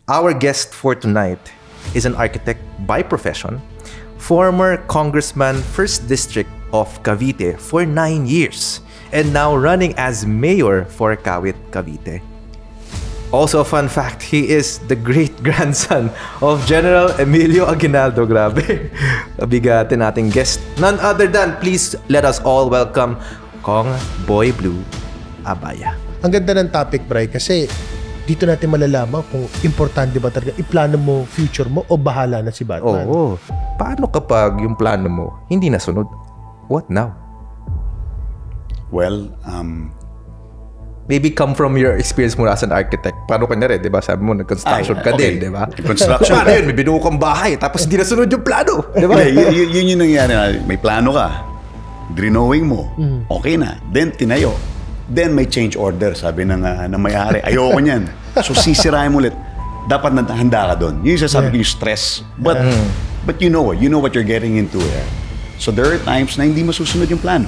Our guest for tonight is an architect by profession, former Congressman 1st District of Cavite for 9 years, and now running as mayor for Kawit, Cavite. Also, a fun fact, he is the great-grandson of General Emilio Aguinaldo. Grabe. Bigatin nating guest. None other than, please let us all welcome Kong Boy Blue Abaya. Ang ganda ng topic, Bray, kasi dito natin malalaman kung importante ba talaga iplano mo future mo o bahala na si Batman. Oo. Paano kapag yung plano mo hindi nasunod? What now? Well, maybe come from your experience mo as an architect. Paano kanya rin, di ba? Sabi mo, nag-construction ka din, di ba? Construction. Paano yun? May binuo kang bahay, tapos hindi nasunod yung plano, di ba? Yun yung nangyari. May plano ka. Drinowing mo. Okay na. Then, tinayo. Then, may change order. Sabi ng may-ari, ayoko niyan. So, sisirahin mo ulit. Dapat handa ka doon. Yun yung sasabi ko yung stress. But you know what? You know what you're getting into. So, there are times na hindi masusunod yung plano.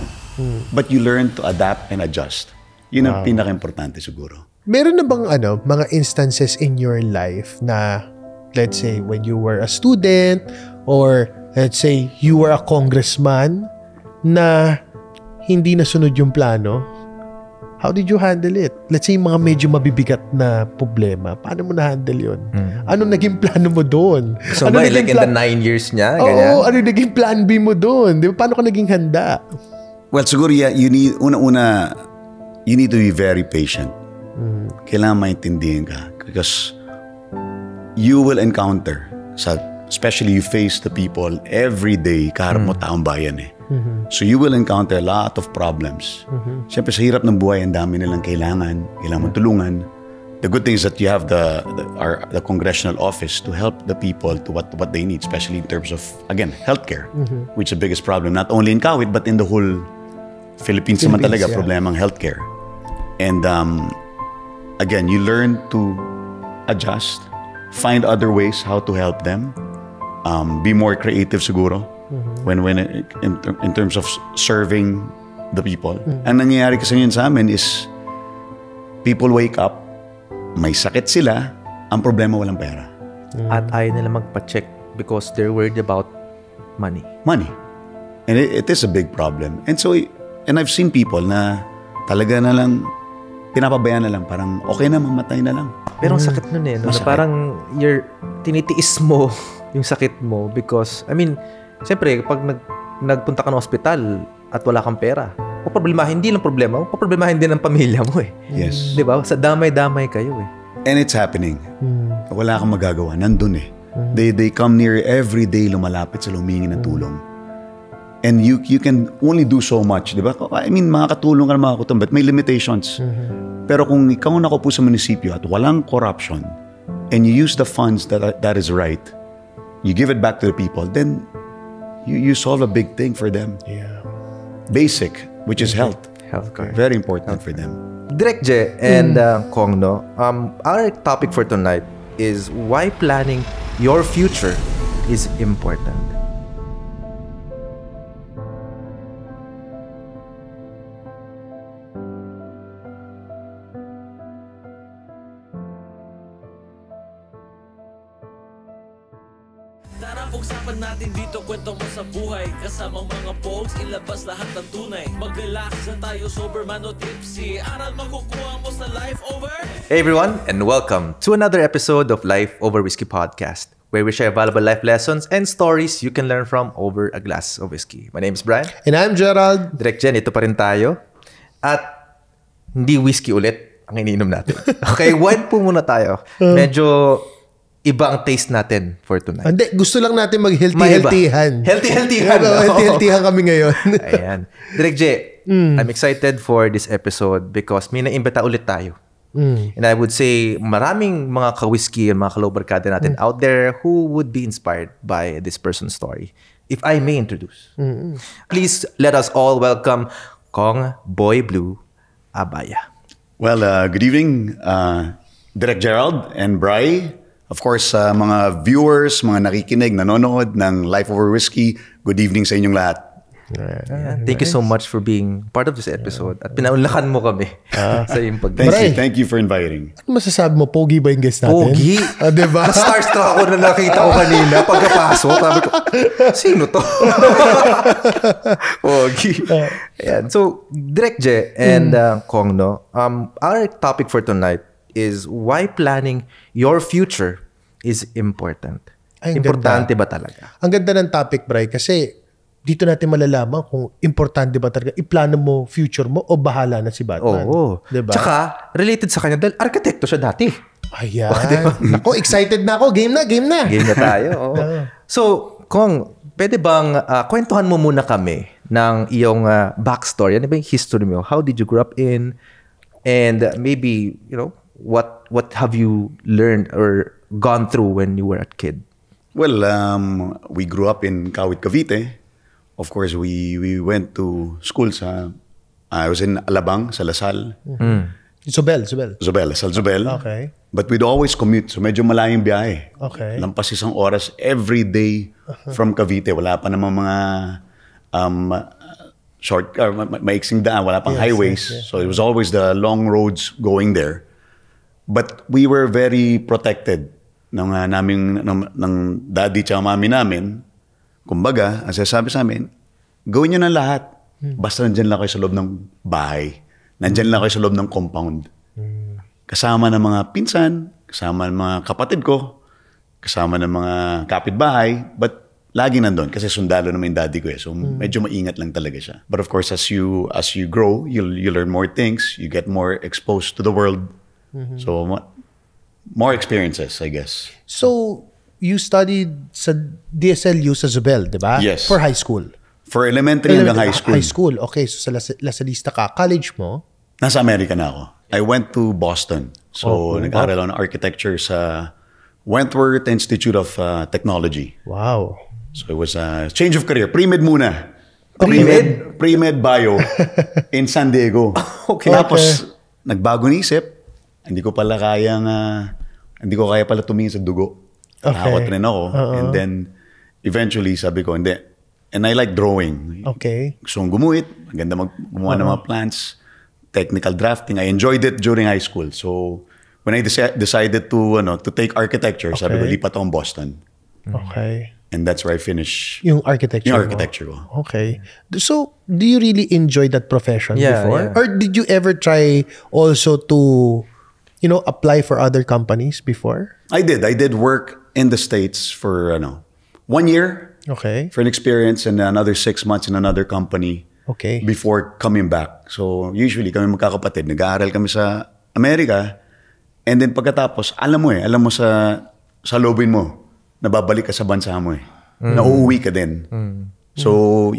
But you learn to adapt and adjust. Yun ang pinaka-importante siguro. Meron na bang mga instances in your life na, let's say, when you were a student or let's say, you were a congressman na hindi nasunod yung plano? How did you handle it? Let's say, mga medyo mabibigat na problema. Paano mo na-handle yun? Ano naging plano mo doon? So, ano like in the 9 years niya? Oo, ano naging plan B mo doon? Di ba? Paano ka naging handa? Well, siguro, you need, una-una, you need to be very patient. Kailangan maintindihan ka. Because you will encounter, especially you face the people every day, kaharap mo taong bayan eh. So you will encounter a lot of problems. Siyempre sa hirap ng buhay, ang dami nilang kailangan mo tulungan. The good thing is that you have the congressional office to help the people to what they need, especially in terms of, again, healthcare, which is the biggest problem, not only in Kawit, but in the whole Philippines naman talaga, problema ang healthcare. And again, you learn to adjust, find other ways how to help them, be more creative siguro when in terms of serving the people. Ang nangyayari kasi yun sa amin is people wake up, may sakit sila, ang problema walang pera. At ayaw nila magpa-check because they're worried about money. Money. And it is a big problem. And so, and I've seen people na talaga na lang pinapabayaan na lang, parang okay na, mamatay na lang. Pero ang sakit nun eh. No? Parang tinitiis mo yung sakit mo because, I mean, siyempre, kapag nagpunta ka ng ospital at wala kang pera, hindi lang problema, problemahin din ang pamilya mo eh. Yes. Di ba? Sa damay-damay kayo eh. And it's happening. Wala kang magagawa. Nandun eh. They come near every day, lumalapit sila, humingi ng tulong. And you can only do so much, di ba? I mean, makakatulong ka na makakutulong, but may limitations. Pero kung ikaw nakaupo sa munisipyo at walang corruption, and you use the funds that is right, you give it back to the people, then you solve a big thing for them. Yeah. Basic, which is health. Healthcare. Very important for them. Direk Je and Kong, no? Our topic for tonight is why planning your future is important. Pag-usapan natin dito, kwento mo sa buhay. Kasamang mga pogs, ilabas lahat ng tunay. Mag-relax na tayo, sober man o tipsy. Aral makukuha mo sa Life Over. Hey everyone, and welcome to another episode of Life Over Whiskey Podcast, where we share valuable life lessons and stories you can learn from over a glass of whiskey. My name is Brian. And I'm Gerald. Direk Jen, ito pa rin tayo. At hindi whiskey ulit ang iniinom natin. Okay, wine po muna tayo. Medyo iba ang taste natin for tonight. Hindi, gusto lang natin mag-healthy-healthyhan. Healthy-healthyhan. Healthy-healthyhan kami ngayon. Ayan. Direk J, I'm excited for this episode because may naimbita ulit tayo. And I would say maraming mga ka-whiskey and mga ka-low-barkada natin out there who would be inspired by this person's story. If I may introduce. Please let us all welcome Kong Boy Blue Abaya. Well, good evening, Direk Gerald and Bri. Of course, mga viewers, mga nakikinig, nanonood ng Life Over Whiskey, good evening sa inyong lahat. Ayan. Thank you so much for being part of this episode. At pinaunlakan mo kami sa iyong Thank you for inviting. Ano masasabi mo? Pogi ba yung guest natin? Pogi. Diba? Na-starstruck ako na nakita ko kanina. Pagkapasok, sabi ko, sino to? Pogi. Ayan. So, Direk Je and Kong, no? Our topic for tonight is why planning your future is important. Ay, Importante ba talaga? Ang ganda ng topic, Bray, kasi dito natin malalaman kung importante ba talaga iplano mo future mo o bahala na si Batman. Oo. Diba? Tsaka, related sa kanya dahil arkitekto siya dati. Ayan. Ako, excited na ako. Game na. Game na tayo. Oo. So, Kong, pwede bang kwentuhan mo muna kami ng iyong backstory? Ano ba yung history mo? How did you grow up in? And maybe, what have you learned or gone through when you were a kid? Well, we grew up in Kawit, Cavite. Of course, we went to school I was in Alabang, sa Lasal. Zobel. Lasal Zobel. Okay. But we'd always commute. So medyo malayong biyahe. Okay. Lampas isang oras every day from Cavite. Wala pa namang mga short, maiksing daan. Wala pang highways. Yes. So it was always the long roads going there. But we were very protected ng daddy tsaka mami namin. Kumbaga, ang sasabi sa amin, gawin nyo na lahat. Basta nandyan lang kayo sa loob ng bahay. Nandyan lang kayo sa loob ng compound. Kasama ng mga pinsan, kasama ng mga kapatid ko, kasama ng mga kapitbahay, but lagi nandun kasi sundalo naman yung daddy ko eh. So medyo maingat lang talaga siya. But of course, as you grow, you learn more things, you get more exposed to the world. So more experiences, I guess. So, you studied sa DSLU sa Zobel, di ba? Yes. For high school. For elementary hanggang high school. High school. Okay, so sa Lasalista ka. College mo? Nasa Amerika na ako. I went to Boston. So, nag-aral ako ng architecture sa Wentworth Institute of Technology. Wow. So, it was a change of career. Pre-med muna. Pre-med? Pre-med bio in San Diego. Okay. Tapos, nagbago ng isip. Hindi ko pala kaya pala tumingin sa dugo. Nakakot rin ako. And then, eventually, sabi ko, hindi. And I like drawing. Okay. Gusto kong gumuhit. Maganda gumawa ng mga plans. Technical drafting. I enjoyed it during high school. So, when I decided to take architecture, sabi ko, lipat akong Boston. Okay. And that's where I finished yung architecture yung architecture ko. Okay. So, do you really enjoy that profession before? Yeah. Or did you ever try also to, apply for other companies before? I did work in the States for 1 year. Okay. For an experience and another 6 months in another company. Okay. Before coming back. So usually kami magkakapatid, nag-aaral kami sa Amerika. And then pagkatapos, alam mo sa lobin mo, nababalik ka sa bansa mo eh. Nauuwi ka din. So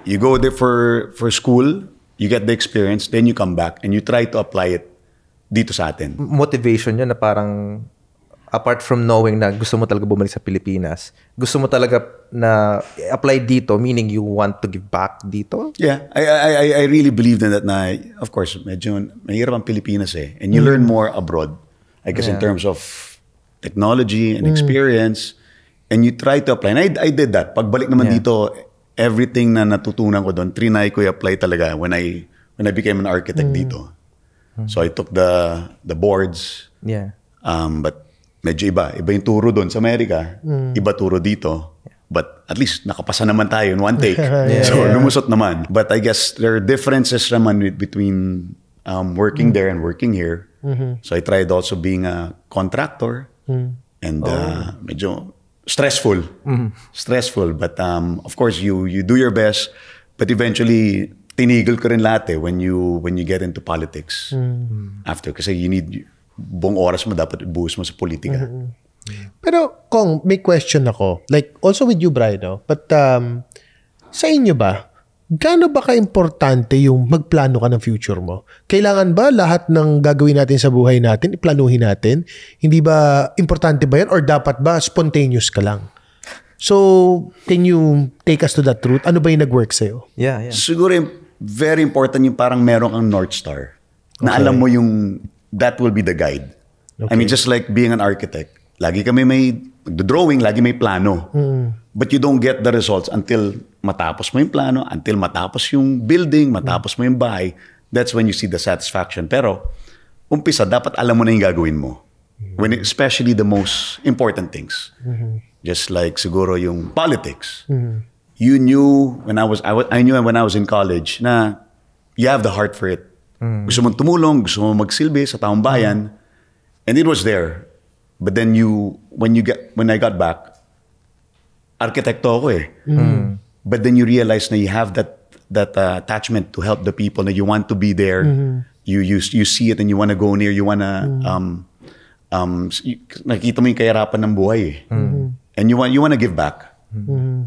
you go there for school, you get the experience, then you come back and you try to apply it dito sa atin. Motivation yun na parang apart from knowing na gusto mo talaga bumalik sa Pilipinas, gusto mo talaga na apply dito, meaning you want to give back dito? Yeah, I really believe in that na, of course, medyo mahirap ang Pilipinas eh. And you learn more abroad. I guess in terms of technology and experience. And you try to apply. And I did that. Pagbalik naman dito, everything na natutunan ko doon, trinay ko i-apply talaga when I became an architect dito. So I took the boards. Yeah. But medyo iba yung turo doon sa Amerika, iba turo dito. But at least nakapasa naman tayo in one take. So lumusot naman. But I guess there are differences naman between working there and working here. So I tried also being a contractor. And medyo stressful. Stressful. But of course, you do your best. But eventually, tinigil ko rin lahat when you get into politics. After. Kasi you need, buong oras mo dapat ibuhos mo sa politika. Pero, Kong, may question ako. Like, also with you, Brian, no? But, sa inyo ba, gaano ba ka-importante yung magplano ka ng future mo? Kailangan ba lahat ng gagawin natin sa buhay natin, iplanuhin natin? Hindi ba, importante ba yan? Or dapat ba spontaneous ka lang? So, can you take us to that truth? Ano ba yung nag-work sa'yo? Yeah. Siguro very important yung parang meron kang North Star. Na alam mo yung, that will be the guide. Okay. I mean, just like being an architect. Lagi kami may drawing, lagi may plano. But you don't get the results until matapos mo yung plano, until matapos yung building, matapos mo yung bahay, that's when you see the satisfaction. Pero, umpisa, dapat alam mo na yung gagawin mo. Especially the most important things. Just like siguro yung politics. You knew I knew when I was in college na you have the heart for it. Gusto mong tumulong, gusto mong magsilbi sa taong bayan, and it was there. But then when I got back, arkitekto ako eh. But then you realize na you have that attachment to help the people, na you want to be there. You see it and you want to go near, you want to nakikita mo yung kahirapan ng buhay eh. And you want to give back.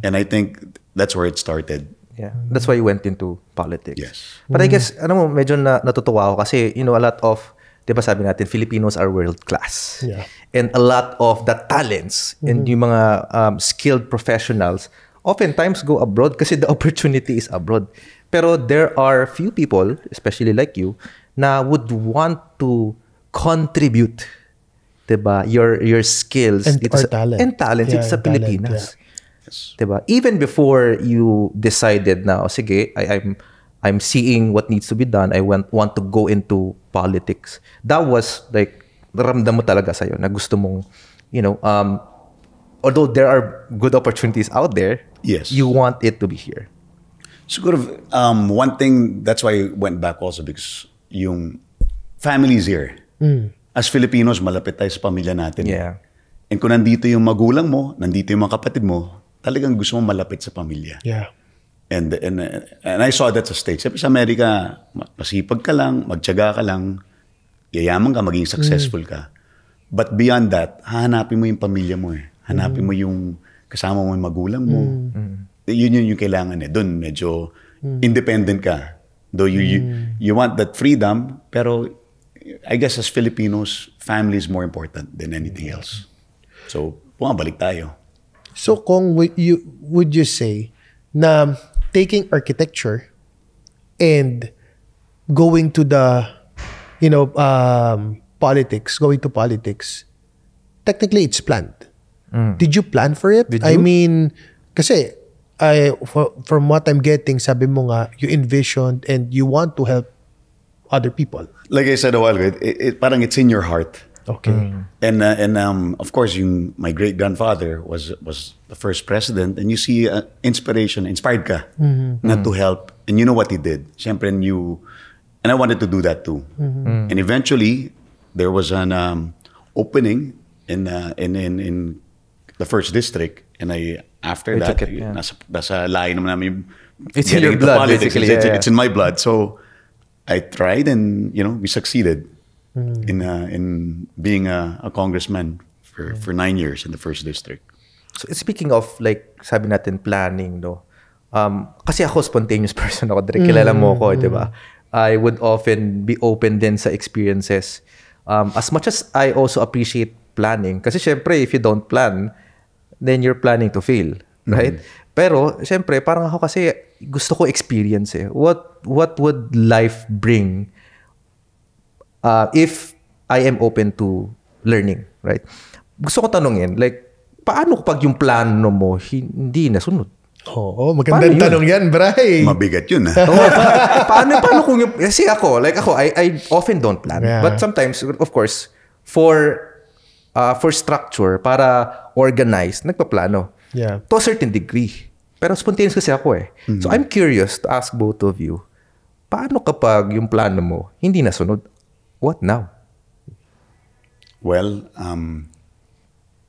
And I think that's where it started. Yeah. That's why you went into politics. Yes. But I guess, medyo natutuwa ako kasi, a lot of, di ba sabi natin, Filipinos are world class. Yeah. And a lot of the talents and yung mga skilled professionals oftentimes go abroad kasi the opportunity is abroad. Pero there are few people, especially like you, na would want to contribute, diba, your skills and dito talent. And talent dito sa Pilipinas. Yeah. Yes. Diba? Even before you decided na, sige, I'm seeing what needs to be done, I want to go into politics. That was like, naramdam mo talaga sa'yo na gusto mong, although there are good opportunities out there, yes, you want it to be here. Siguro, one thing, that's why I went back also, because yung family's here. As Filipinos, malapit tayo sa pamilya natin. Yeah. And kung nandito yung magulang mo, nandito yung mga kapatid mo, talagang gusto mo malapit sa pamilya. Yeah. And I saw that sa States. Sa Amerika, masipag ka lang, magtiyaga ka lang, yayaman ka, maging successful ka. But beyond that, hahanapin mo yung pamilya mo eh. Hanapin mo yung kasama mo yung magulang mo. Yun yung kailangan eh. Doon medyo independent ka. Though you want that freedom, pero I guess as Filipinos, family is more important than anything else. So, bumabalik tayo. So, Kong, would you say na taking architecture and going to the, going to politics, technically it's planned. Did you plan for it? Did you? I mean, kasi, from what I'm getting, sabi mo nga, you envisioned and you want to help other people. Like I said a while ago, parang it's in your heart. Okay. And of course, my great grandfather was the first president, and you see inspired ka not to help, and you know what he did. Siyempre, and I wanted to do that too. And eventually, there was an opening in the first district, and after that, nasa lain naman namin. It's in your blood, basically. It's in my blood. So I tried, and we succeeded. In being a congressman for 9 years in the first district. So speaking of sabi natin planning, no? Kasi ako spontaneous person ako, kilala mo ako, di ba? I would often be open din sa experiences. As much as I also appreciate planning, kasi syempre if you don't plan, then you're planning to fail, right? Pero syempre parang ako kasi gusto ko experience eh. What would life bring if I am open to learning, right? Gusto ko tanungin, paano kapag yung plano mo hindi nasunod? Oo, magandang tanong yan, Bray. Mabigat yun, ha? Paano kung yung... Kasi I often don't plan. Yeah. But sometimes, of course, for structure, para organize, nagpaplano. Yeah. To a certain degree. Pero spontaneous kasi ako eh. So I'm curious to ask both of you, paano kapag yung plano mo hindi nasunod? What now? Well,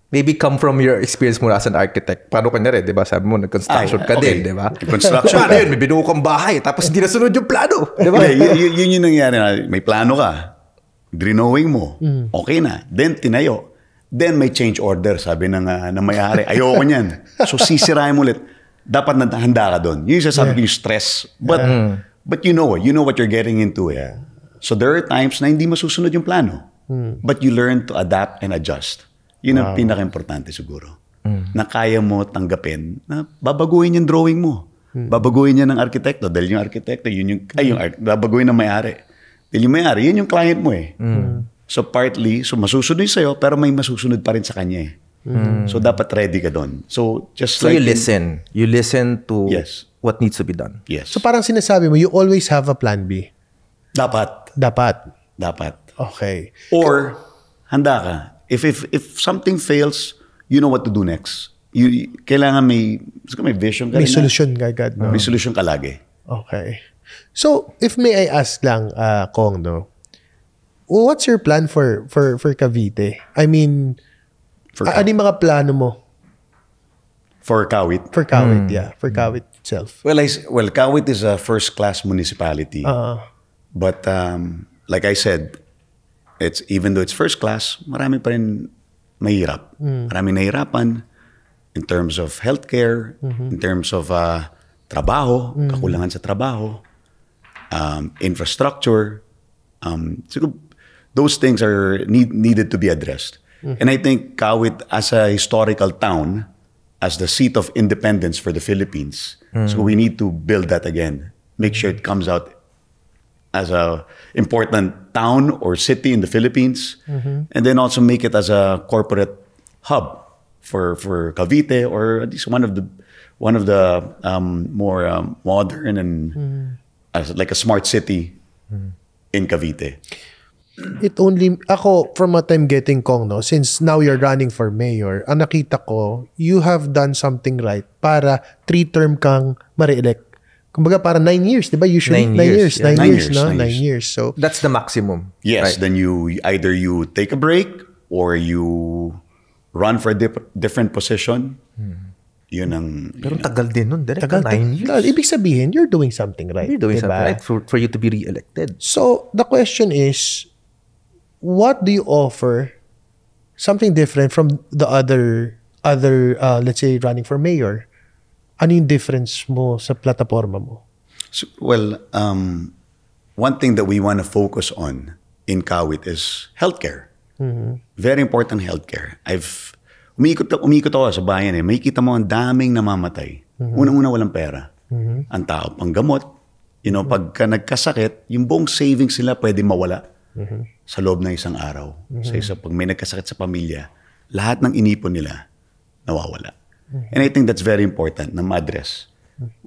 maybe come from your experience mo as an architect. Paano kanyari, di ba? Sabi mo, nag-construction ka din, di ba? Construction paano yun? May binuo kang bahay, tapos hindi nasunod yung plano. Di ba? Yun yung nangyari. May plano ka. Drawing mo. Okay na. Then, tinayo. Then, may change order, sabi ng may-ari. Ayoko niyan. So, sisirahin mo ulit. Dapat handa ka doon. Yun yung sasabi ko yung stress. But you know what you're getting into. Yeah. So there are times na hindi masusunod yung plano. But you learn to adapt and adjust. Yun ang pinaka-importante siguro. Na kaya mo tanggapin na babaguhin yung drawing mo. Babaguhin niya ng arkitekto. Dahil yung arkitekto, babaguhin ng may-ari. Dahil yung may-ari, yun yung client mo eh. So partly, masusunod sa'yo, pero may masusunod pa rin sa kanya eh. So dapat ready ka doon. So just So like you listen. You listen to Yes. what needs to be done. Yes. So parang sinasabi mo, you always have a plan B. dapat. Dapat. Okay. Or handa ka. If something fails, you know what to do next. Kailangan may vision ka May rin na. solusyon agad, no? May solusyon ka lagi. Okay. So, if may I ask lang, Kong, no? What's your plan for Cavite? I mean, ano yung mga plano mo For Kawit. for Kawit? Yeah, for Kawit itself. Well, Kawit is a first-class municipality. But like I said, even though it's first class, marami pa rin mahirap. Maraming nahirapan in terms of healthcare, in terms of trabaho, kakulangan sa trabaho, infrastructure. So those things are needed to be addressed. And I think Kawit, as a historical town, as the seat of independence for the Philippines, so we need to build that again. Make sure it comes out as a important town or city in the Philippines, and then also make it as a corporate hub for Cavite, or at least one of the more modern and as like a smart city in Cavite. Ako, from what I'm getting, Kong, no, since now you're running for mayor, ang nakita ko, you have done something right para 3-term kang ma-re-elect. Kumbaga, para 9 years, di ba? Usually, 9 years. Yeah. 9 years, no? 9 9 years. So, That's the maximum. Yes, Right? then you take a break or you run for a different position. Yun ang... Pero tagal din nun. Direct tagal. 9 years. Ibig sabihin, you're doing something right. You're doing diba? something right for you to be re-elected. So, the question is, what do you offer something different from the other let's say, running for mayor? Ano yung difference mo sa plataforma mo? So, well, one thing that we want to focus on in Kawit is healthcare. Very important healthcare. Umikot ako sa bayan eh. Makikita mo ang daming namamatay. Unang-una walang pera. Ang tao, pang gamot. Pagka nagkasakit, yung buong savings nila pwede mawala sa loob ng isang araw. Pag may nagkasakit sa pamilya, lahat ng inipon nila nawawala. And I think that's very important na ma-address.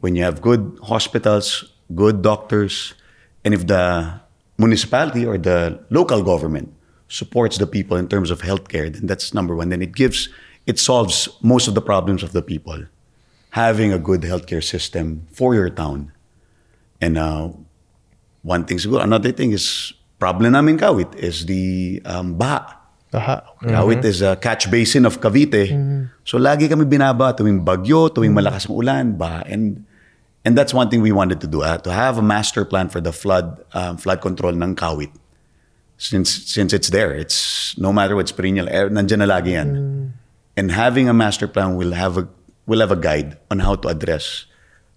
When you have good hospitals, good doctors, and if the municipality or the local government supports the people in terms of healthcare, then that's number one. Then it solves most of the problems of the people. Having a good healthcare system for your town. And another thing is, problem namin Kawit is the baha. Kawit is a catch basin of Cavite. So lagi kami binaba tuwing bagyo, tuwing malakas ang ulan, baha. And that's one thing we wanted to do, to have a master plan for the flood control ng Kawit. Since it's there, it's no matter what's perennial, nandiyan na lagi yan. And having a master plan will have a guide on how to address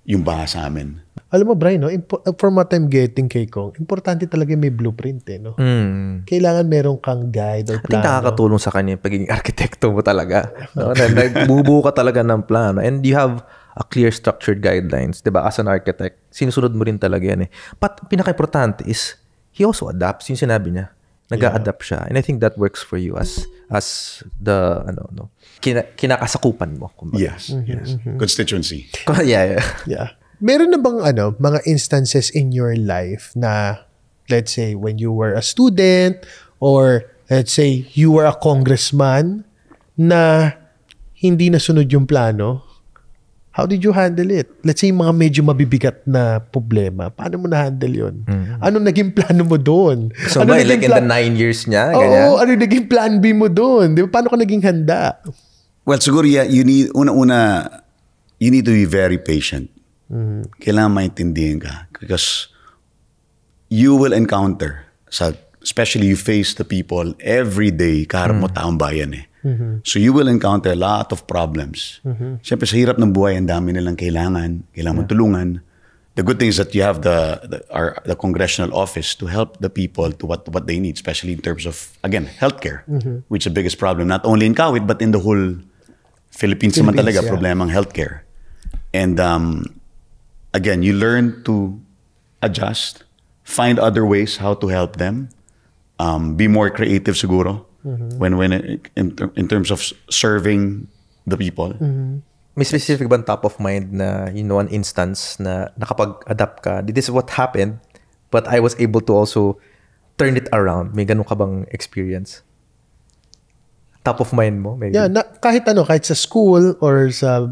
yung baha sa amin. Alam mo, Brian, no? From what I'm getting kay Kong, importante talaga may blueprint, no? Kailangan meron kang guide or I think plano. nakakatulong sa kanya yung pagiging arkitekto mo talaga. No? Nagbubuo ka talaga ng plano. And you have a clear structured guidelines. Diba? As an architect, sinusunod mo rin talaga yan eh. But pinaka-importante is, he also adapts. Yung sinabi niya. Nag-a-adapt siya. And I think that works for you as the, kinakasakupan mo. Kumbaga. Yes. Constituency. Yeah. Meron na bang mga instances in your life na, let's say, when you were a student or let's say you were a congressman na hindi nasunod yung plano? How did you handle it? Let's say mga medyo mabibigat na problema. Paano mo na-handle yun? Anong naging plano mo doon? So, like in the 9 years niya? Ganyan? Oo, ano naging plan B mo doon? Di ba? Paano ka naging handa? Well, siguro, you need, you need to be very patient. Kailangan maintindihan ka. Because you will encounter, especially you face the people every day, kaharap mo taong bayan eh. So you will encounter a lot of problems. Siyempre sa hirap ng buhay, ang dami nilang kailangan mo tulungan. The good thing is that you have the congressional office to help the people to what they need, especially in terms of, again, healthcare, which is the biggest problem, not only in Kawit, but in the whole Philippines naman talaga, problema ang healthcare. And again, you learn to adjust, find other ways how to help them, be more creative siguro. when in terms of serving the people. May specific bang top of mind na one instance na nakapag-adapt ka? This is what happened, but I was able to also turn it around. May ganun ka bang experience? Top of mind mo, maybe? Yeah, kahit sa school or sa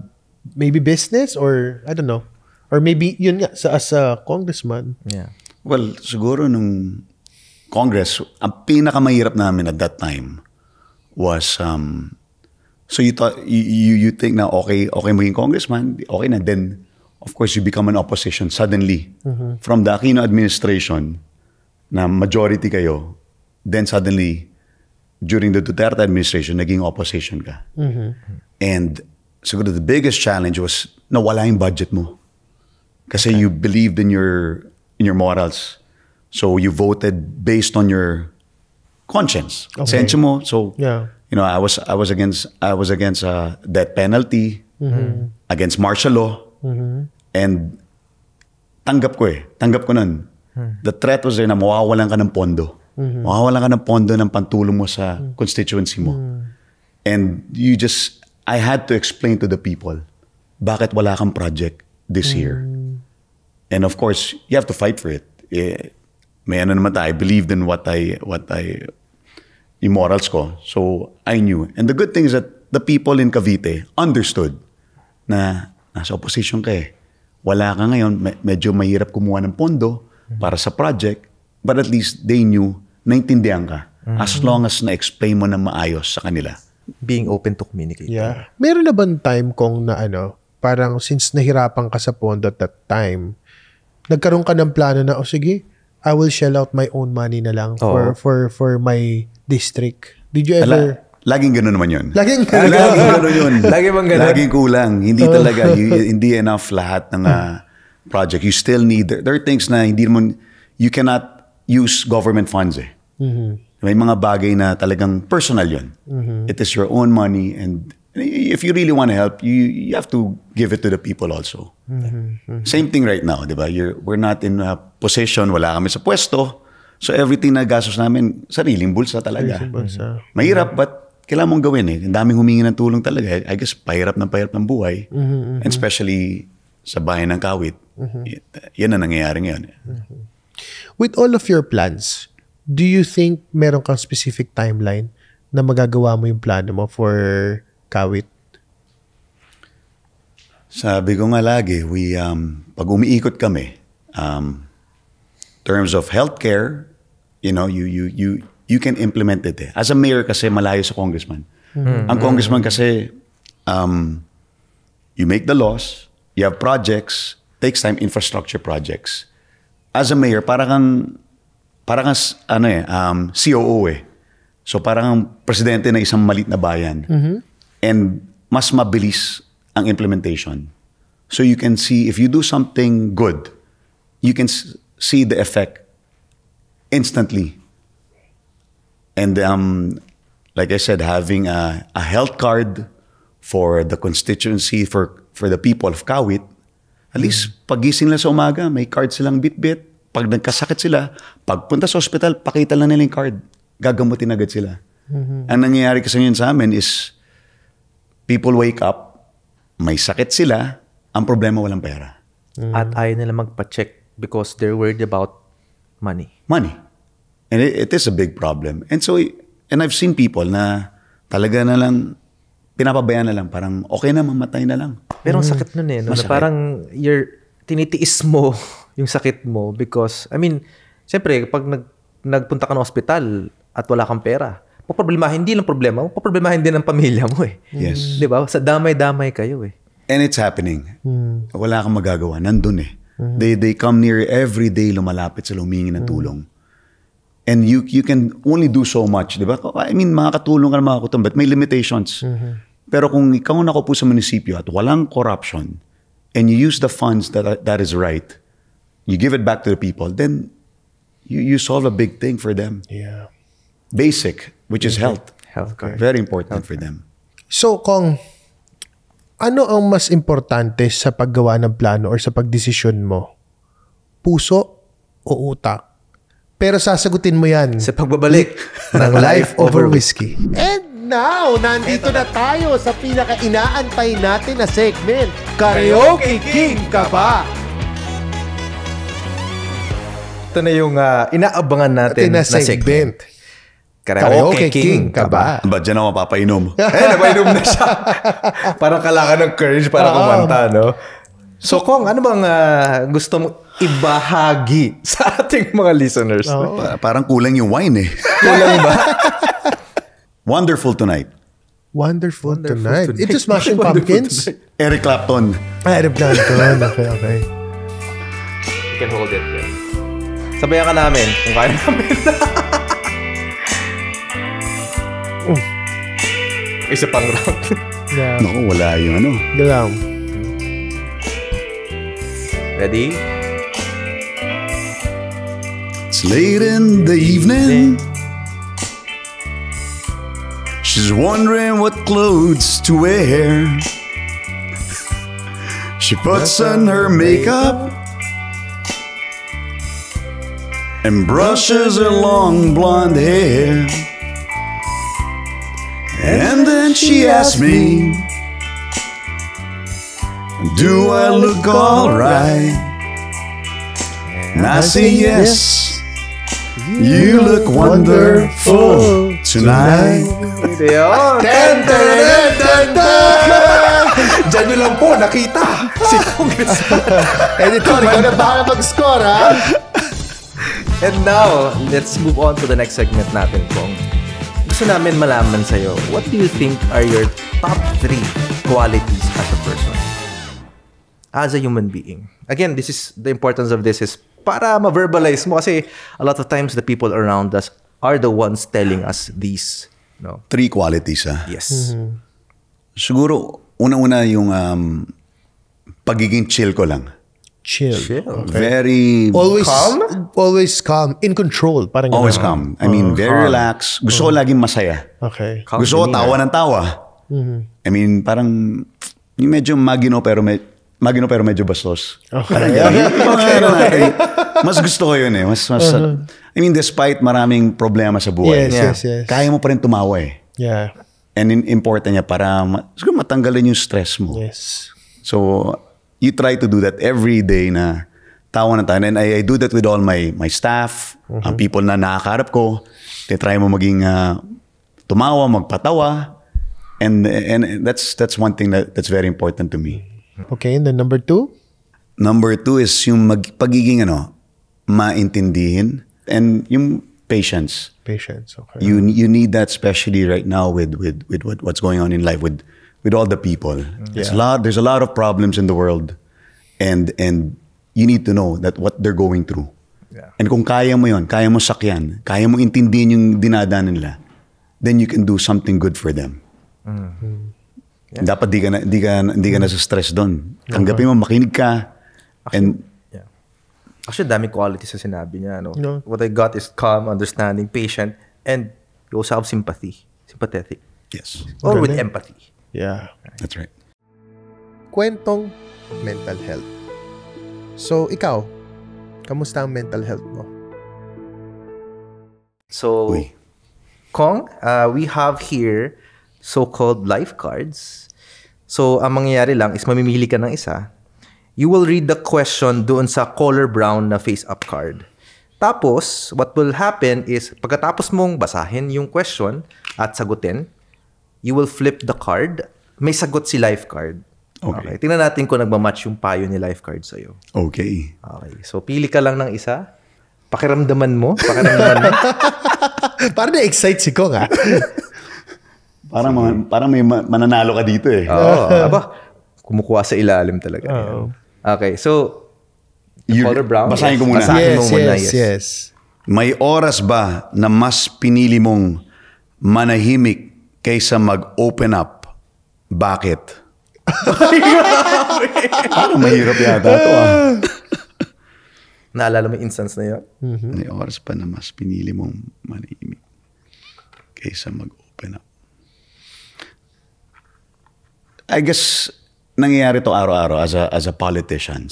maybe business or I don't know. Or maybe yun nga as a congressman. Yeah. Well, siguro nung Congress, ang pinakamahirap namin at that time was so you thought you think na okay maging congressman, okay na, then of course you become an opposition suddenly. From the Aquino administration na majority kayo, then suddenly during the Duterte administration naging opposition ka. And siguro the biggest challenge was nawala yung budget mo. Kasi you believed in your morals. So you voted based on your conscience. Sensya mo. So I was against death penalty, against martial law, and tanggap ko nun. The threat was there na mawawalan ka ng pondo. Mawawalan ka ng pondo ng pantulong mo sa constituency mo. And I had to explain to the people bakit wala kang project this year. And of course, you have to fight for it. May naman tayo, I believed in yung morals ko. So, I knew. And the good thing is that the people in Cavite understood na nasa opposition ka eh. Wala ka ngayon, medyo mahirap kumuha ng pondo para sa project, but at least they knew, naintindihan ka. As long as na-explain mo na maayos sa kanila. Being open to communicate. Yeah. Meron na bang time kung na parang since nahirapan ka sa pondo at that time, nagkaroon ka ng plano na, sige, I will shell out my own money na lang for my district. Did you ever? Laging gano'n naman yun. Laging gano'n yun. Lagi bang gano'n? Laging kulang. Hindi talaga. Hindi enough lahat ng project. You still need, there are things na hindi naman, you cannot use government funds eh. May mga bagay na talagang personal yun. It is your own money, and if you really want to help, you have to give it to the people also. Same thing right now, di ba? We're not in a position, wala kami sa pwesto, so everything na gastos namin, sariling bulsa talaga. Mahirap, but kailangan mong gawin eh. Ang daming humingi ng tulong talaga. I guess, pahirap ng buhay. And especially sa bayan ng Kawit, yan ang nangyayari ngayon. With all of your plans, do you think meron kang specific timeline na magagawa mo yung plano mo for Kawit? Sabi ko nga lagi, pag umiikot kami, terms of healthcare, you can implement it eh. As a mayor kasi malayo sa congressman. Ang congressman kasi, you make the laws, you have projects, takes time, infrastructure projects. As a mayor, parang COO eh. So parang presidente na isang maliit na bayan. And mas mabilis ang implementation. So you can see, if you do something good, you can see the effect instantly. And like I said, having a health card for the constituency, for the people of Kawit, at least pagising nila sa umaga, may card silang Bitbit. Pag nagkasakit sila, pagpunta sa hospital, pakita lang nila yung card. Gagamutin agad sila. Ang nangyayari kasi yun sa amin is, people wake up, may sakit sila, ang problema walang pera. At ayaw nila magpa-check because they're worried about money. Money. And it is a big problem. And so, I've seen people na talaga na lang, pinapabayaan na lang, parang okay na, mamatay na lang. Pero ang sakit nun eh. No? Na parang tinitiis mo yung sakit mo because, siyempre, pag nagpunta ka ng hospital at wala kang pera, paproblemahin, hindi lang problema, paproblemahin din ang pamilya mo eh. Yes. Di ba? Sa damay-damay kayo eh. And it's happening. Wala kang magagawa. Nandun eh. They come near every day, lumalapit sila, humingi ng tulong. And you can only do so much, di ba? Makakatulong ka na makakutulong, but may limitations. Pero kung ikaw nakaupo sa munisipyo at walang corruption, and you use the funds that is right, you give it back to the people, then you solve a big thing for them. Yeah. Basic, which is health. Healthcare. Very important for them. So, Kong, ano ang mas importante sa paggawa ng plano or sa pagdesisyon mo? Puso o utak? Pero sasagutin mo yan Sa pagbabalik ng Life Over Whiskey. And now, nandito na tayo sa pinaka-inaantay natin na segment. Karaoke King ka ba? Ito na yung inaabangan natin na segment. Karaoke King ka ba? Ba't dyan ako mapapainom? Napainom na siya. Parang kailangan ng courage para kumanta, no? So, Kong, ano bang gusto mong ibahagi sa ating mga listeners? Parang kulang yung wine eh. Kulang ba? Wonderful Tonight. Wonderful tonight. Ito Smashing Pumpkins? Eric Clapton. Eric Clapton. Okay. You can hold it. Yeah. Sabayan ka namin kung kaya namin. Isa pang round. Yeah. Naku, wala yung ano. Galang. Ready? It's late in the evening. She's wondering what clothes to wear. She puts on her makeup and brushes her long blonde hair. And then she asks me, do I look alright? And I say yes. You look wonderful tonight. Diyan nyo lang po nakita si Congressman. Editor, ikaw na baka mag-score, ha? And now, let's move on to the next segment natin, Kong. Gusto namin malaman sa'yo, what do you think are your top 3 qualities as a person? As a human being. Again, this is the importance of this is para ma-verbalize mo kasi a lot of times the people around us are the ones telling us these. No? 3 qualities, Yes. Siguro, una-una yung pagiging chill ko lang. Chill. Chill. Very... Always Calm? Always calm. In control. Parang Always ganun. calm. I mean, very relaxed. Gusto ko laging masaya. Okay. Calm Gusto ko demeanor. tawa ng tawa. I mean, parang yung medyo magino pero medyo bastos. Okay. Mas gusto ko yun eh. I mean, despite maraming problema sa buhay, Yes. kaya mo pa rin tumawa eh. Yeah. And important niya para siguro matanggalin yung stress mo. Yes. So, you try to do that every day na tawa na tayo. And I do that with all my staff, ang people na nakakarap ko. They try mo maging tumawa, magpatawa. And that's one thing that's very important to me. Okay, and then number 2? Number 2 is yung pagiging maintindihin and yung patience. Patience, okay. You need that, especially right now with what's going on in life with all the people. There's a lot of problems in the world, and you need to know that what they're going through. Yeah. And kung kaya mo yon, kaya mo sakyan, kaya mo intindihin yung dinadaanan nila, then you can do something good for them. Yeah. Dapat di ka na sa stress doon. Tanggapin mo, makinig ka. Actually, dami qualities na sinabi niya. No? No. What I got is calm, understanding, patient, and you also have sympathy. Sympathetic. Yes, Or with Galing. empathy. Yeah. that's right. Kwentong mental health. So, ikaw, kamusta ang mental health mo? So, Uy. Kong, we have here so-called life cards. So, ang mangyayari lang is mamimili ka ng isa. You will read the question doon sa color brown na face-up card. Tapos, what will happen is, pagkatapos mong basahin yung question at sagutin, you will flip the card. May sagot si life card. Okay. Tingnan natin kung nagmamatch yung payo ni life card sa'yo. Okay. Okay. So, pili ka lang ng isa. Pakiramdaman mo. Parang na-excite si Kong, ha? Parang may mananalo ka dito eh. Oo. Aba, kumukuha sa ilalim talaga. Oo. Okay, so, color brown. Basahin ko muna. Basahin mo muna, yes. May oras ba na mas pinili mong manahimik kaysa mag-open up? Bakit? Parang mahirap yata ito Naalala mo yung instance na yun? May oras ba na mas pinili mong manahimik kaysa mag-open up? I guess nangyayari to araw-araw as a politician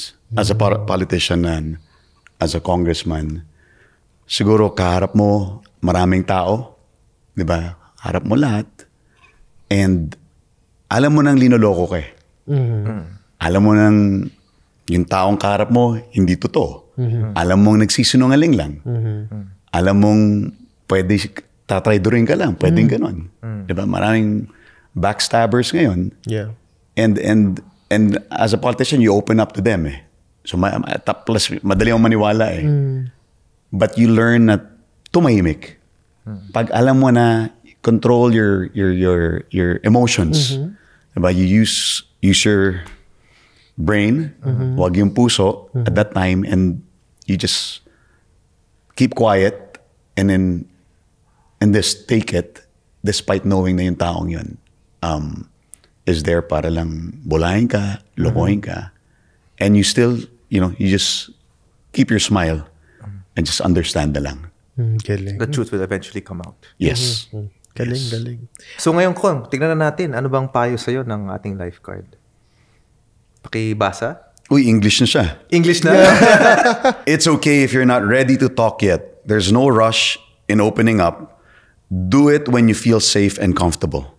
and as a congressman. siguro kaharap mo maraming tao, di ba? Harap mo lahat. And alam mo nang linoloko ka eh. Alam mo nang yung taong kaharap mo, hindi totoo. Alam mong nagsisinungaling lang. Alam mong pwede tatraidorin ka lang. Pwedeng ganon. Diba? Maraming backstabbers ngayon. Yeah. And as a politician, you open up to them eh. So plus, madali ang maniwala eh. But you learn na tumahimik. Pag alam mo na control your emotions. Diba? You use your brain, wag yung puso at that time, and you just keep quiet and just take it despite knowing na yung taong yun is there para lang bulahin ka, lokohin ka, and you still, you just keep your smile and just understand na lang. Galing. The truth will eventually come out. Yes. Galing. So ngayon, Kong, tignan na natin, ano bang payo sa'yo ng ating lifeguard? Pakibasa? Uy, English na siya. English na? It's okay if you're not ready to talk yet. There's no rush in opening up. Do it when you feel safe and comfortable.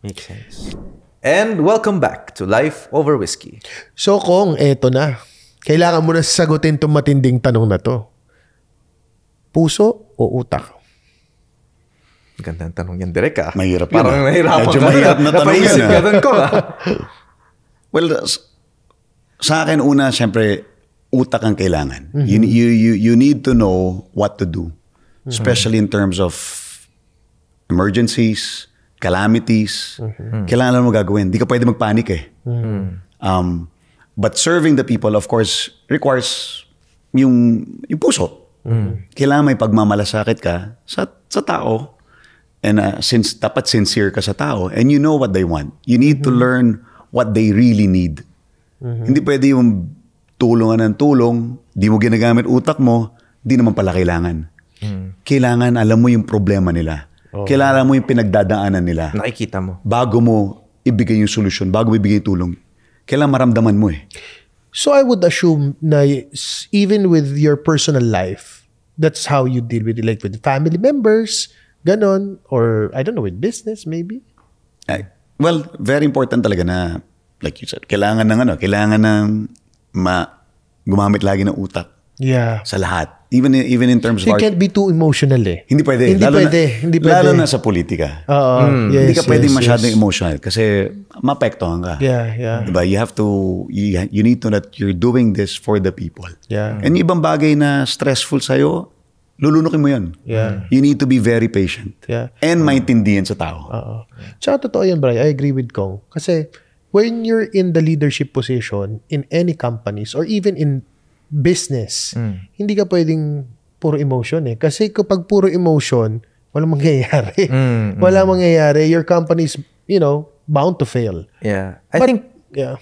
Makes sense. And welcome back to Life Over Whiskey. So Kong, eto na. Kailangan mo na sagutin itong matinding tanong na to. Puso o utak? Gandang tanong yan, Direk ah. Mahirap yan. Parang nahirapan Medyo ka. mahirap na tanong yan. Napaisip ka dun ko ah. Well, sa akin una, syempre, utak ang kailangan. You need to know what to do. Especially in terms of emergencies, calamities. Kailangan mo gagawin. Di ka pwede magpanik eh. But serving the people, of course, requires yung puso. Kailangan may pagmamalasakit ka sa tao. And since dapat sincere ka sa tao, and you know what they want. You need to learn what they really need. Hindi pwede yung tulungan ng tulong, di mo ginagamit utak mo, di naman pala kailangan. Kailangan alam mo yung problema nila. Kailangan mo yung pinagdadaanan nila. Nakikita mo. Bago mo ibigay yung solusyon, bago mo ibigay yung tulong. Kailangan maramdaman mo eh. So I would assume na even with your personal life, that's how you deal with it, like with family members, ganon, or I don't know, with business maybe? Well, very important talaga na, like you said, kailangan ng gumamit lagi ng utak. Yeah. Sa lahat. Even in terms So of you can't be too emotional eh. Hindi pwede. Hindi pwede. Lalo na sa politika. Yes, Hindi ka pwedeng yes, masyadong yes. emotional kasi mapektuhan ka. Yeah. Diba? You have to, you need to know that you're doing this for the people. Yeah. And yung ibang bagay na stressful sa'yo, lulunukin mo yun. Yeah. You need to be very patient. Yeah. And maintindihan sa tao. Tsaka totoo yan, Brian. I agree with Kong. Kasi when you're in the leadership position in any companies or even in business, hindi ka pwedeng puro emotion eh. Kasi kapag puro emotion, walang mangyayari. Walang mangyayari. Your company is, bound to fail. Yeah. I think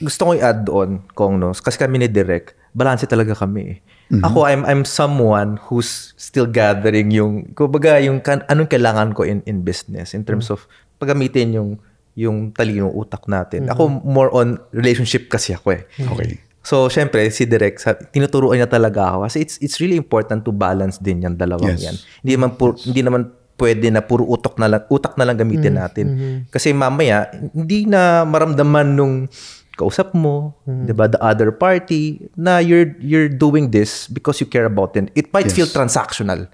gusto ko i-add on, Kong, no? Kasi kami ni Direk, balanse talaga kami eh. Ako, I'm someone who's still gathering yung, kumbaga, yung anong kailangan ko in business in terms of paggamitin yung talino utak natin. Ako, more on relationship kasi ako eh. Okay. So, syempre, si Direk, tinuturuan niya talaga ako. Kasi it's really important to balance din yung dalawang yan. Hindi naman pwede na puro utak na lang gamitin natin. Kasi mamaya, hindi na maramdaman nung kausap mo, 'di ba, the other party, na you're doing this because you care about it. It might feel transactional.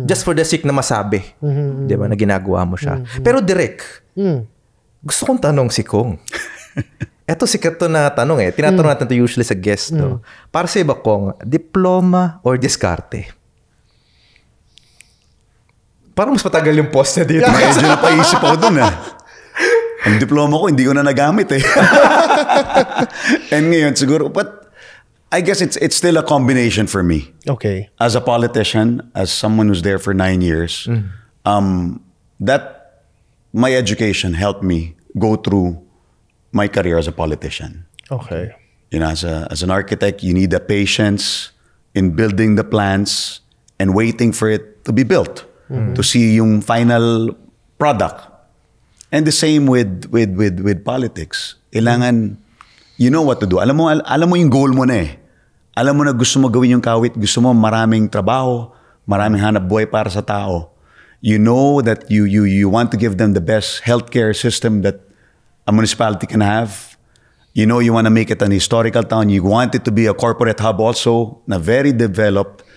Just for the sake na masabi, 'di ba, na ginagawa mo siya. Pero Direk, gusto kong tanong si Kong. Eto sikat to na tanong eh. Tinatanong natin to usually sa guest, no? Para sa iba, Kong, diploma or diskarte? Parang mas matagal yung post niya dito. Medyo napaisip ako dun Ang diploma ko, hindi ko na nagamit eh. And ngayon, siguro, but I guess it's still a combination for me. Okay. As a politician, as someone who's there for 9 years, that my education helped me go through my career as a politician. Okay. As an architect, you need the patience in building the plans and waiting for it to be built, to see yung final product. And the same with politics. Kailangan, you know what to do. Alam mo yung goal mo na eh. alam mo na gusto mo gawin yung kawit, gusto mo maraming trabaho, maraming hanap buhay para sa tao. You know that you want to give them the best healthcare system that a municipality can have. You know you want to make it an historical town. You want it to be a corporate hub also, na very developed.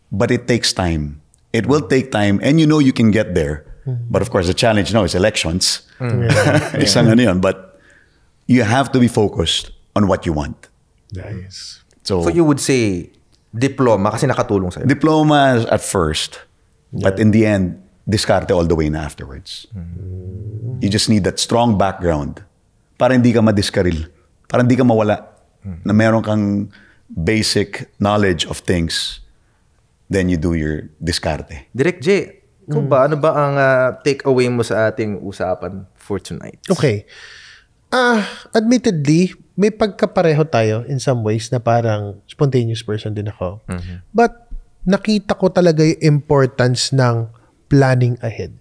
But it takes time. It will take time, and you know you can get there. But of course, the challenge now is elections. Isang ano yun. But you have to be focused on what you want. Nice. So you would say diploma kasi nakatulong sa'yo? Diploma at first. But in the end, diskarte all the way na afterwards. You just need that strong background para hindi ka madiskaril. Para hindi ka mawala. Na meron kang basic knowledge of things. Then you do your diskarte. Direk J, ano ba ang take-away mo sa ating usapan for tonight? Okay. Admittedly, may pagkapareho tayo in some ways na parang spontaneous person din ako. But nakita ko talaga yung importance ng planning ahead.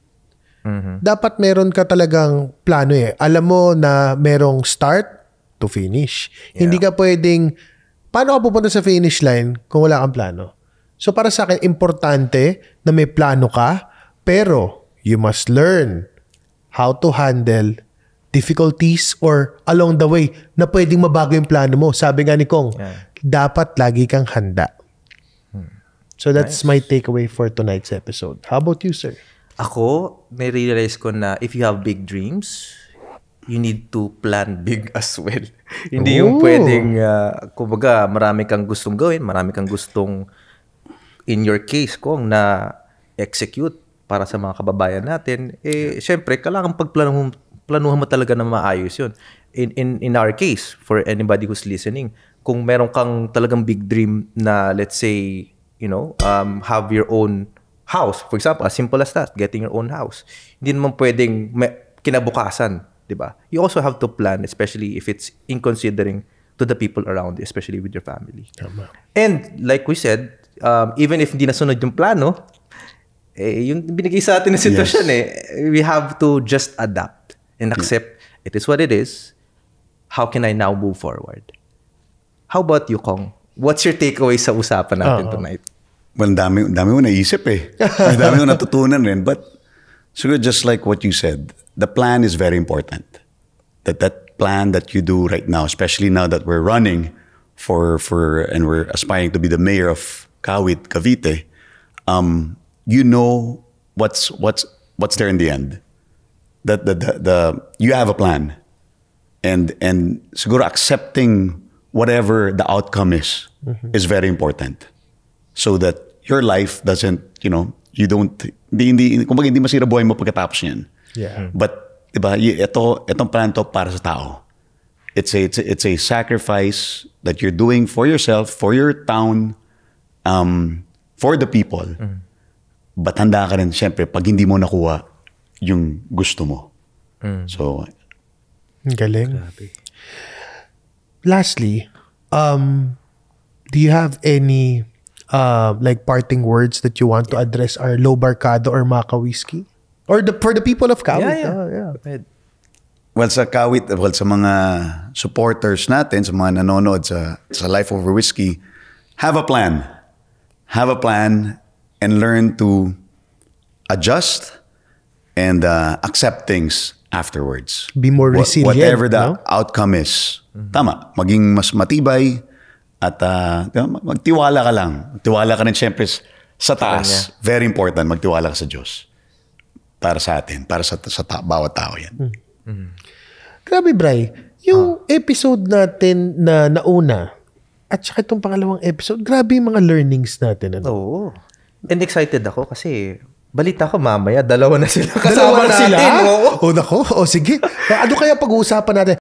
Dapat meron ka talagang plano eh. Alam mo na merong start to finish. Hindi ka pwedeng, paano ka pupunta sa finish line kung wala kang plano? So para sa akin, importante na may plano ka, pero you must learn how to handle difficulties or along the way na pwedeng mabago yung plano mo. Sabi nga ni Kong, dapat lagi kang handa. So that's my takeaway for tonight's episode. How about you, sir? Ako, nare-realize ko na if you have big dreams, you need to plan big as well. Hindi yung pwedeng, kumbaga, marami kang gustong gawin, marami kang gustong, in your case, Kong, na execute para sa mga kababayan natin. Syempre, kailangan planuhan mo talaga na maayos yun. In our case, for anybody who's listening, kung meron kang talagang big dream na, let's say, have your own house. For example, as simple as that, getting your own house. Hindi naman pwedeng kinabukasan, di ba? You also have to plan, especially if it's in considering to the people around you, especially with your family. Tama. And like we said, even if hindi nasunod yung plano, yung binigay sa atin na sitwasyon we have to just adapt and accept it is what it is. How can I now move forward? How about you, Kong? What's your takeaway sa usapan natin tonight? Well, dami mo naisip eh. Dami mo natutunan rin. But siguro just like what you said, the plan is very important. That plan that you do right now, especially now that we're running and we're aspiring to be the mayor of Kawit, Cavite, you know what's there in the end. That you have a plan. And siguro accepting whatever the outcome is very important. So that your life doesn't, kumbaga hindi masira buhay mo pagkatapos niyan. Yeah. But, diba, itong plan to para sa tao. It's a sacrifice that you're doing for yourself, for your town, for the people. But handa ka rin, syempre, pag hindi mo nakuha yung gusto mo. So, galing. Lastly, do you have any like parting words that you want to address our Low Barcado or Maka Whiskey? Or for the people of Kawit? Yeah. Well, sa Kawit, sa mga supporters natin, sa mga nanonood sa Life Over Whiskey, have a plan. Have a plan and learn to adjust and accept things afterwards. Be more resilient. Whatever the outcome is. Tama. Maging mas matibay at magtiwala ka lang. Magtiwala ka rin siyempre sa taas. Very important. Magtiwala ka sa Diyos. Para sa atin. Para sa bawat tao yan. Grabe, Bray. Yung episode natin na nauna at saka itong pangalawang episode, grabe yung mga learnings natin. Oo. And excited ako kasi balita ko mamaya, dalawa na sila kasama natin. Oo. Nako. Sige. Ano kaya pag-uusapan natin?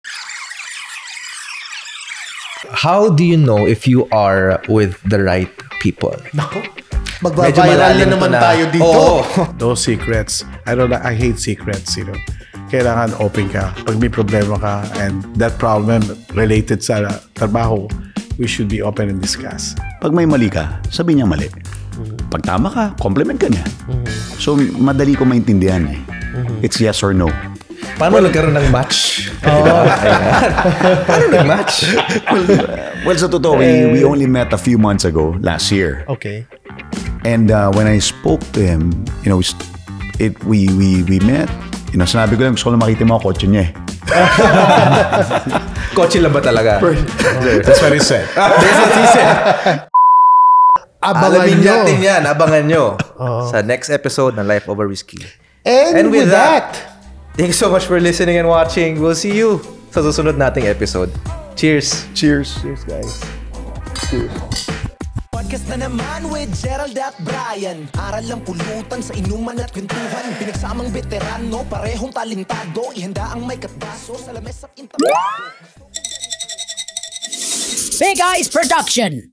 How do you know if you are with the right people? Nako. Magbabiral na naman tayo dito. No secrets. I hate secrets, Kailangan open ka. Pag may problema ka and that problem related sa trabaho, we should be open and discuss. Pag may mali ka, sabi niya mali. Pag tama ka, compliment ka niya. So, madali ko maintindihan eh. It's yes or no. Paano nagkaroon ng match? Paano nag-match? Well, Well, sa totoo, we only met a few months ago, last year. Okay. And when I spoke to him, you know, we met. You know, sinabi ko lang, gusto ko lang makita yung mga kotse niya eh. Kotse lang ba talaga? That's what he said. That's what he said. Abangan Alamin nyo. natin yan. Abangan nyo. Sa next episode ng Life Over Whiskey. And with that, thank you so much for listening and watching. We'll see you sa susunod nating episode. Cheers! Cheers. Cheers, guys. Podcast na naman with Gerald at Brian. Aral lang pulutan sa inuman at kwentuhan. Pinagsamang veterano, parehong talentado. Ihanda ang may katbaso sa lamesa at intabado. Big Eyes Production.